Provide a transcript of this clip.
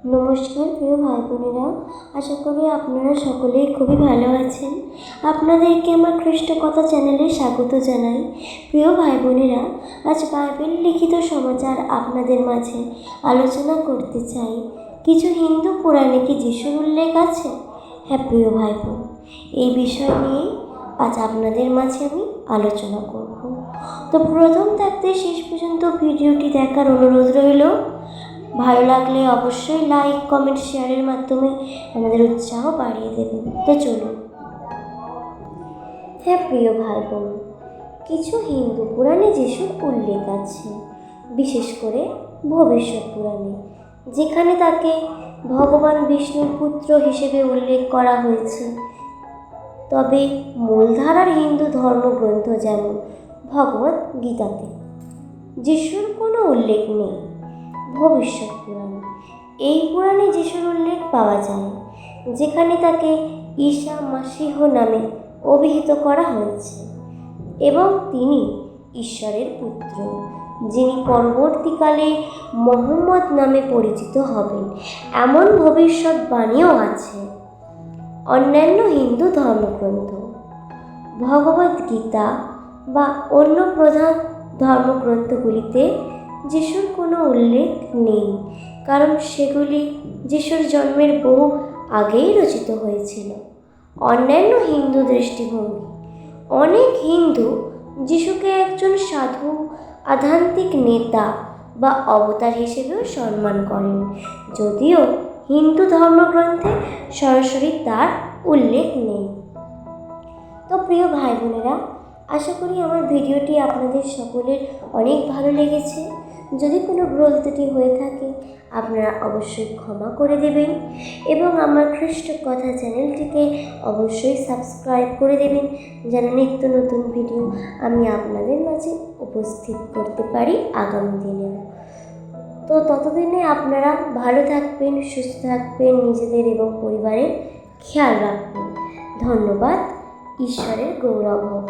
নমস্কার প্রিয় ভাই বোনেরা, আশা করি আপনারা সকলেই খুবই ভালো আছেন। আপনাদেরকে আমার খ্রিস্ট কথা চ্যানেলে স্বাগত জানাই। প্রিয় ভাই বোনেরা, আজ বাইবেল লিখিত সমাচার আপনাদের মাঝে আলোচনা করতে চাই। কিছু হিন্দু পুরাণে কি যিশুর উল্লেখ আছে? হ্যাঁ প্রিয় ভাই বোন, এই বিষয় নিয়ে আজ আপনাদের মাঝে আমি আলোচনা করব। তো প্রথম থাকতে শেষ পর্যন্ত ভিডিওটি দেখার অনুরোধ রইল। ভালো লাগলে অবশ্যই লাইক, কমেন্ট, শেয়ারের মাধ্যমে আমাদের উৎসাহ বাড়িয়ে দেবেন। তো চলুন। হ্যাঁ প্রিয় ভাই বোন, কিছু হিন্দু পুরাণে যিশুর উল্লেখ আছে, বিশেষ করে ভবিষ্যৎ পুরাণে, যেখানে তাকে ভগবান বিষ্ণুর পুত্র হিসেবে উল্লেখ করা হয়েছে। তবে মূলধারার হিন্দু ধর্মগ্রন্থ যেমন ভগবত গীতাতে যিশুর কোনো উল্লেখ নেই। ভবিষ্যৎ পুরাণ, এই পুরাণে যিশুর উল্লেখ পাওয়া যায়, যেখানে তাকে ঈসা মাসিহ নামে অভিহিত করা হয়েছে এবং তিনি ঈশ্বরের পুত্র, যিনি পরবর্তীকালে মোহাম্মদ নামে পরিচিত হবেন, এমন ভবিষ্যৎবাণীও আছে। অন্যান্য হিন্দু ধর্মগ্রন্থ, ভগবত গীতা বা অন্য প্রধান ধর্মগ্রন্থগুলিতে যিশুর কোনো উল্লেখ নেই, কারণ সেগুলি যিশুর জন্মের বহু আগেই রচিত হয়েছিল। অন্যান্য হিন্দু দৃষ্টিভঙ্গি, অনেক হিন্দু যিশুকে একজন সাধু, আধ্যাত্মিক নেতা বা অবতার হিসেবেও সম্মান করেন, যদিও হিন্দু ধর্মগ্রন্থে সরাসরি তার উল্লেখ নেই। তো প্রিয় ভাই বোনেরা, আশা করি আমার ভিডিওটি আপনাদের সকলের অনেক ভালো লেগেছে। যদি কোনো ভুল ত্রুটি হয়ে থাকে আপনারা অবশ্যই ক্ষমা করে দেবেন এবং আমার খ্রিস্ট কথা চ্যানেলটিকে অবশ্যই সাবস্ক্রাইব করে দেবেন, যেন নিত্য নতুন ভিডিও আমি আপনাদের মাঝে উপস্থিত করতে পারি আগামী দিনেও। তো ততদিনে আপনারা ভালো থাকবেন, সুস্থ থাকবেন, নিজেদের এবং পরিবারের খেয়াল রাখবেন। ধন্যবাদ। ঈশ্বরের গৌরব হোক।